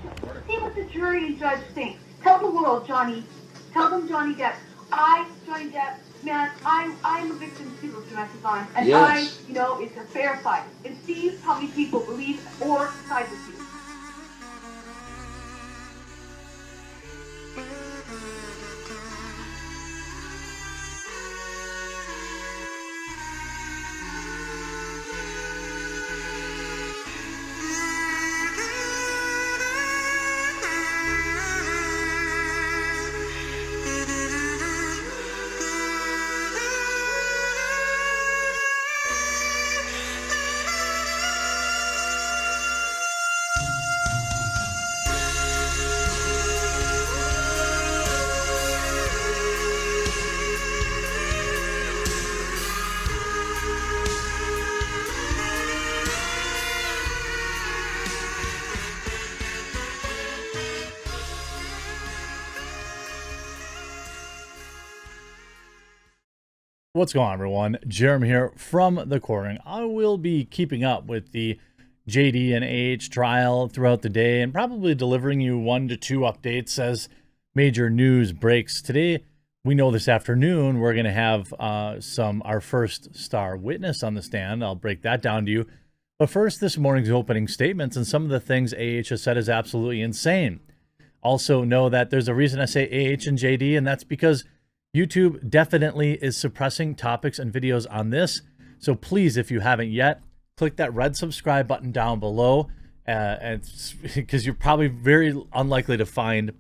See what the jury and judge think. Tell the world, Johnny. Tell them, Johnny Depp. Johnny Depp, man, I'm a victim too of domestic violence, and yes. It's a fair fight. And Steve, how many people believe or side with you? What's going on, everyone? Jeremy here from The Quartering. I will be keeping up with the JD and AH trial throughout the day and probably delivering you 1 to 2 updates as major news breaks. Today, we know this afternoon we're going to have our first star witness on the stand. I'll break that down to you. But first, this morning's opening statements and some of the things AH has said is absolutely insane. Also know that there's a reason I say AH and JD, and that's because YouTube definitely is suppressing topics and videos on this. So please, if you haven't yet, click that red subscribe button down below, because you're probably very unlikely to find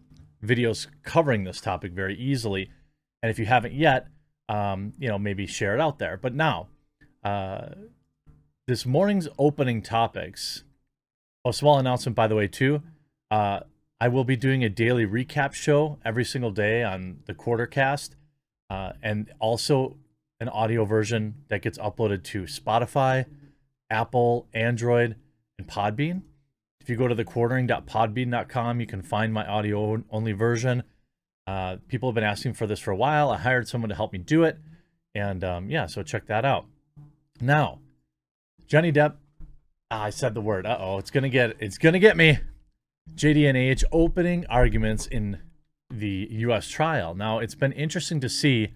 videos covering this topic very easily. And if you haven't yet, maybe share it out there. But now, this morning's opening topics. A small announcement, by the way, too. I will be doing a daily recap show every single day on the Quartercast. And also an audio version that gets uploaded to Spotify, Apple, Android, and Podbean. If you go to thequartering.podbean.com, you can find my audio-only version. People have been asking for this for a while. I hired someone to help me do it. And so check that out. Now, Johnny Depp, I said the word. It's gonna get me. JD and AH opening arguments in the U.S. trial. Now, it's been interesting to see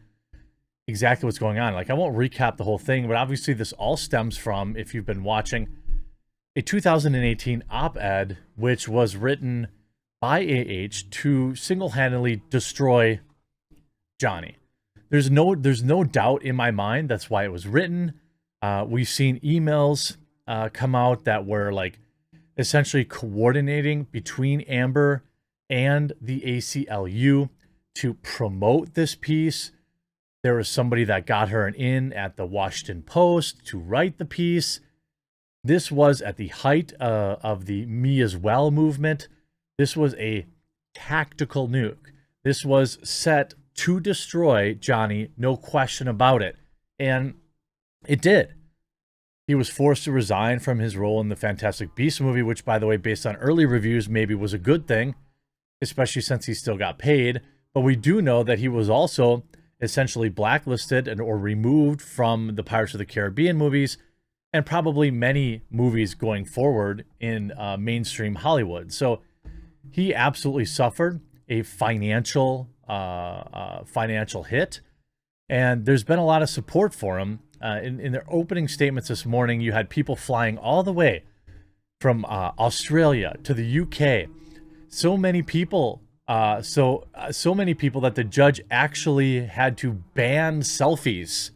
exactly what's going on. Like, I won't recap the whole thing, but obviously this all stems from, if you've been watching, a 2018 op-ed which was written by AH to single-handedly destroy Johnny. There's no doubt in my mind that's why it was written. We've seen emails come out that were like essentially coordinating between Amber and the ACLU to promote this piece. There was somebody that got her an in at the Washington Post to write the piece. This was at the height of the Me As Well movement. This was a tactical nuke. This was set to destroy Johnny, no question about it. And it did. He was forced to resign from his role in the Fantastic Beasts movie, which, by the way, based on early reviews, maybe was a good thing, especially since he still got paid. But we do know that he was also essentially blacklisted or removed from the Pirates of the Caribbean movies and probably many movies going forward in mainstream Hollywood. So he absolutely suffered a financial hit, and there's been a lot of support for him. In their opening statements this morning, you had people flying all the way from Australia to the UK. So many people, so many people that the judge actually had to ban selfies,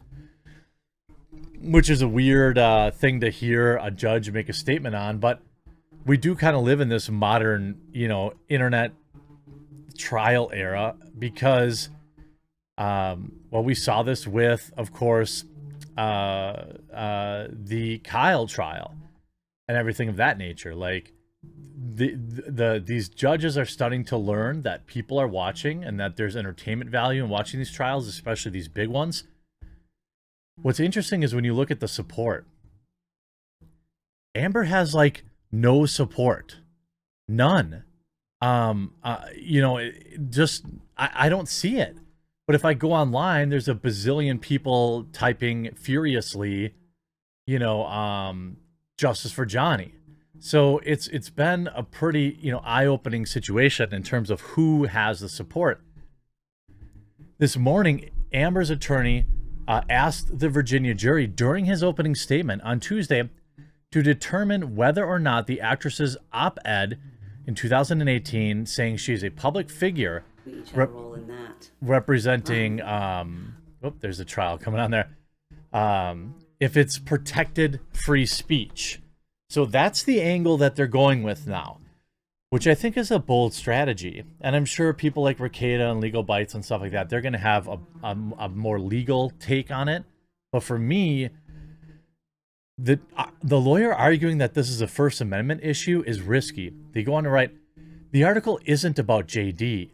which is a weird thing to hear a judge make a statement on. But we do kind of live in this modern, internet trial era because, we saw this with, of course, the Kyle trial and everything of that nature. Like, these judges are starting to learn that people are watching and that there's entertainment value in watching these trials, especially these big ones. What's interesting is when you look at the support, Amber has like no support, none. I don't see it. But if I go online, there's a bazillion people typing furiously, justice for Johnny. So it's been a pretty, eye-opening situation in terms of who has the support. This morning, Amber's attorney asked the Virginia jury during his opening statement on Tuesday to determine whether or not the actress's op-ed in 2018 saying she's a public figure representing there's a trial coming on there, if it's protected free speech. So that's the angle that they're going with now, which I think is a bold strategy. And I'm sure people like Ricada and Legal Bites and stuff like that, they're going to have a more legal take on it. But for me, the lawyer arguing that this is a First Amendment issue is risky. They go on to write, the article isn't about JD,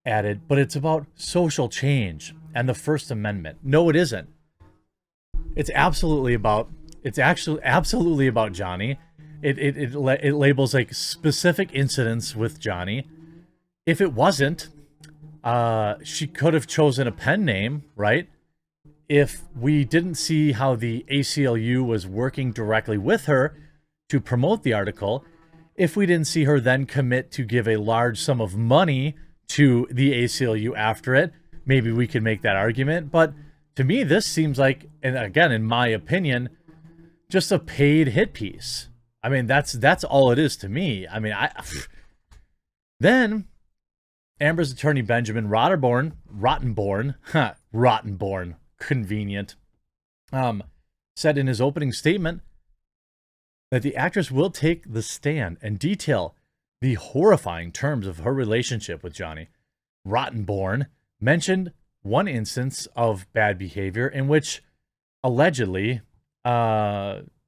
added, but it's about social change and the First Amendment. No, it isn't. It's absolutely about Johnny. It labels like specific incidents with Johnny. If it wasn't, she could have chosen a pen name, right? If we didn't see how the ACLU was working directly with her to promote the article, if we didn't see her then commit to give a large sum of money to the ACLU after it, maybe we could make that argument. But to me, this seems like, and again, in my opinion, just a paid hit piece. I mean, that's all it is to me. I mean, then Amber's attorney Benjamin Rottenborn, convenient, said in his opening statement that the actress will take the stand and detail the horrifying terms of her relationship with Johnny. Rottenborn mentioned one instance of bad behavior in which allegedly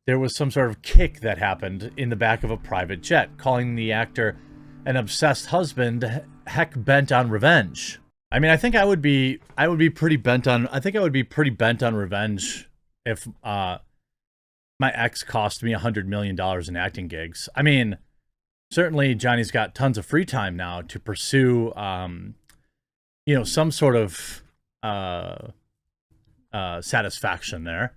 there was some sort of kick that happened in the back of a private jet, calling the actor an obsessed husband, heck bent on revenge. I mean, I think I would be pretty bent on revenge if my ex cost me $100 million in acting gigs. I mean, certainly Johnny's got tons of free time now to pursue, some sort of satisfaction there.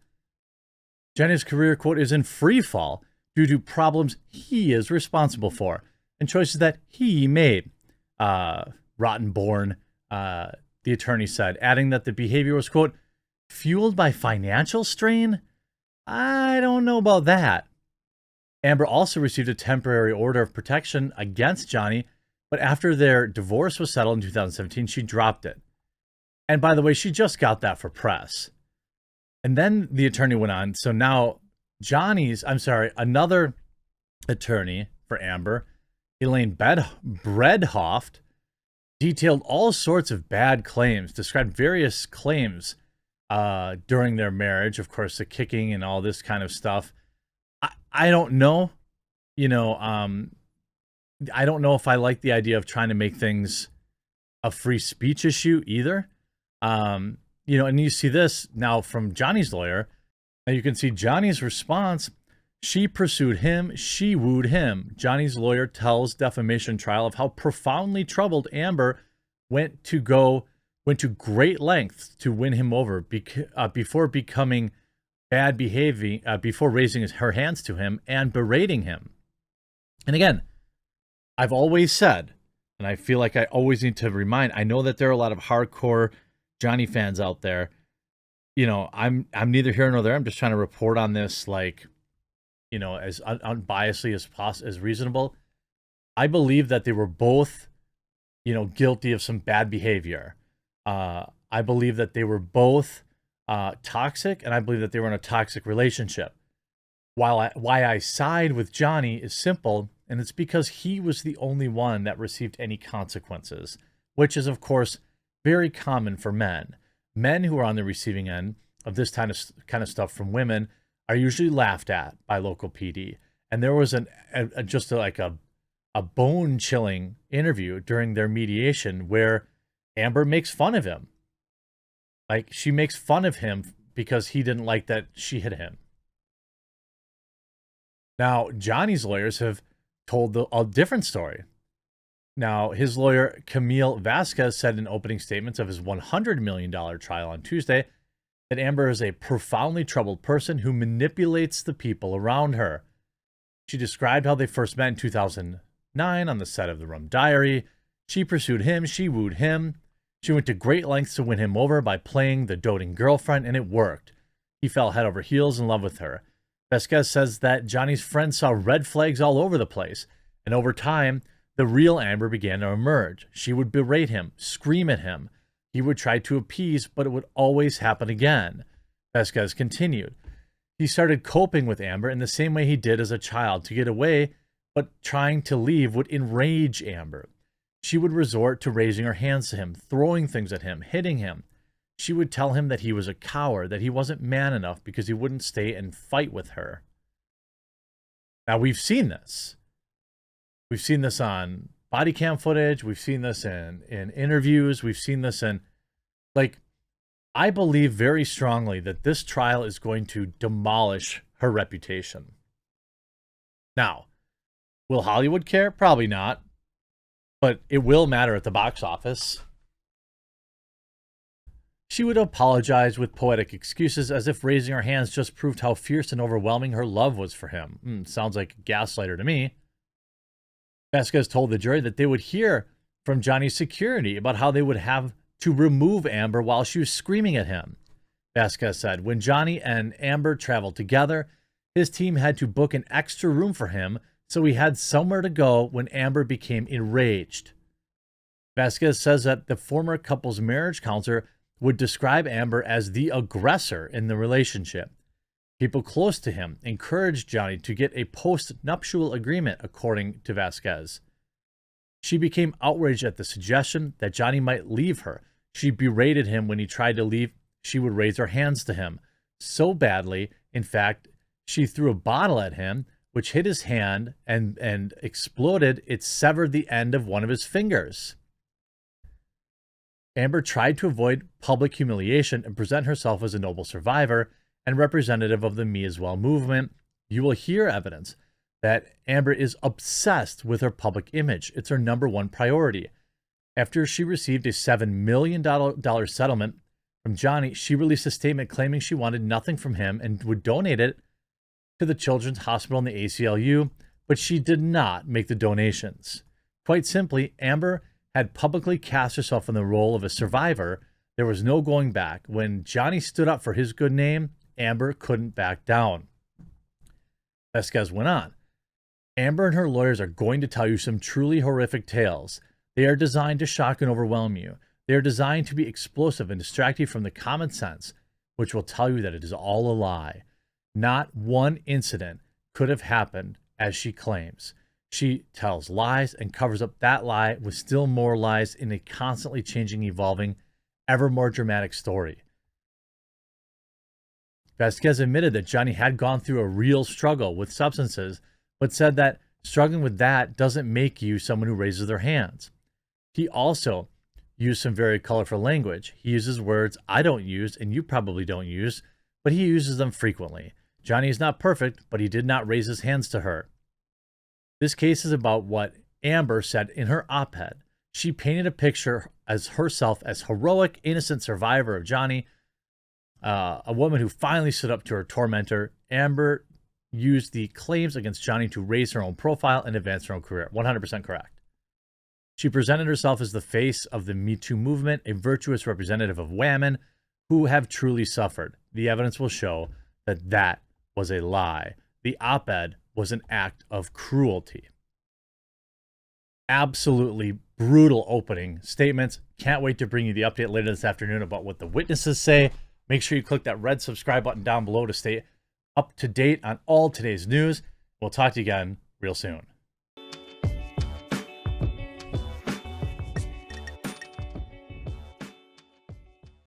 Johnny's career, quote, is in free fall due to problems he is responsible for and choices that he made. Rottenborn, the attorney said, adding that the behavior was, quote, fueled by financial strain. I don't know about that. Amber also received a temporary order of protection against Johnny, but after their divorce was settled in 2017, she dropped it. And by the way, she just got that for press. And then the attorney went on. So now another attorney for Amber, Elaine Bredhoft, detailed all sorts of bad claims, described various claims during their marriage. Of course, the kicking and all this kind of stuff. I don't know. I don't know if I like the idea of trying to make things a free speech issue either. And you see this now from Johnny's lawyer. Now you can see Johnny's response. She pursued him. She wooed him. Johnny's lawyer tells defamation trial of how profoundly troubled Amber went to great lengths to win him over before becoming bad behaving, before raising her hands to him and berating him. And again, I've always said, and I feel like I always need to remind, I know that there are a lot of hardcore Johnny fans out there. I'm neither here nor there. I'm just trying to report on this, like, as unbiasedly as reasonable. I believe that they were both, guilty of some bad behavior. I believe that they were both toxic, and I believe that they were in a toxic relationship. Why I side with Johnny is simple, and it's because he was the only one that received any consequences, which is, of course, very common for men. Men who are on the receiving end of this kind of stuff from women are usually laughed at by local PD. And there was a bone-chilling interview during their mediation where Amber makes fun of him. Like, she makes fun of him because he didn't like that she hit him. Now, Johnny's lawyers have told a different story. Now, his lawyer, Camille Vasquez, said in opening statements of his $100 million trial on Tuesday that Amber is a profoundly troubled person who manipulates the people around her. She described how they first met in 2009 on the set of The Rum Diary. She pursued him. She wooed him. She went to great lengths to win him over by playing the doting girlfriend, and it worked. He fell head over heels in love with her. Vasquez says that Johnny's friends saw red flags all over the place, and over time, the real Amber began to emerge. She would berate him, scream at him. He would try to appease, but it would always happen again. Vasquez continued. He started coping with Amber in the same way he did as a child to get away, but trying to leave would enrage Amber. She would resort to raising her hands to him, throwing things at him, hitting him. She would tell him that he was a coward, that he wasn't man enough because he wouldn't stay and fight with her. Now, we've seen this. We've seen this on body cam footage. We've seen this in interviews. We've seen this in, like, I believe very strongly that this trial is going to demolish her reputation. Now, will Hollywood care? Probably not. But it will matter at the box office. She would apologize with poetic excuses as if raising her hands just proved how fierce and overwhelming her love was for him. Sounds like a gaslighter to me. Vasquez told the jury that they would hear from Johnny's security about how they would have to remove Amber while she was screaming at him. Vasquez said, when Johnny and Amber traveled together, his team had to book an extra room for him so he had somewhere to go when Amber became enraged. Vasquez says that the former couple's marriage counselor would describe Amber as the aggressor in the relationship. People close to him encouraged Johnny to get a post-nuptial agreement, according to Vasquez. She became outraged at the suggestion that Johnny might leave her. She berated him when he tried to leave. She would raise her hands to him so badly, in fact, she threw a bottle at him, which hit his hand and exploded. It severed the end of one of his fingers. Amber tried to avoid public humiliation and present herself as a noble survivor and representative of the Me As Well movement. You will hear evidence that Amber is obsessed with her public image. It's her number one priority. After she received a $7 million settlement from Johnny, she released a statement claiming she wanted nothing from him and would donate it to the Children's Hospital and the ACLU, but she did not make the donations. Quite simply, Amber had publicly cast herself in the role of a survivor. There was no going back. When Johnny stood up for his good name, Amber couldn't back down. Vasquez went on. Amber and her lawyers are going to tell you some truly horrific tales. They are designed to shock and overwhelm you. They are designed to be explosive and distract you from the common sense, which will tell you that it is all a lie. Not one incident could have happened as she claims. She tells lies and covers up that lie with still more lies in a constantly changing, evolving, ever more dramatic story. Vasquez admitted that Johnny had gone through a real struggle with substances, but said that struggling with that doesn't make you someone who raises their hands. He also used some very colorful language. He uses words I don't use and you probably don't use, but he uses them frequently. Johnny is not perfect, but he did not raise his hands to her. This case is about what Amber said in her op-ed. She painted a picture as herself as heroic, innocent survivor of Johnny, a woman who finally stood up to her tormentor. Amber used the claims against Johnny to raise her own profile and advance her own career. 100% correct. She presented herself as the face of the Me Too movement, a virtuous representative of women who have truly suffered. The evidence will show that that was a lie. The op-ed was an act of cruelty. Absolutely brutal opening statements. Can't wait to bring you the update later this afternoon about what the witnesses say. Make sure you click that red subscribe button down below to stay up to date on all today's news. We'll talk to you again real soon.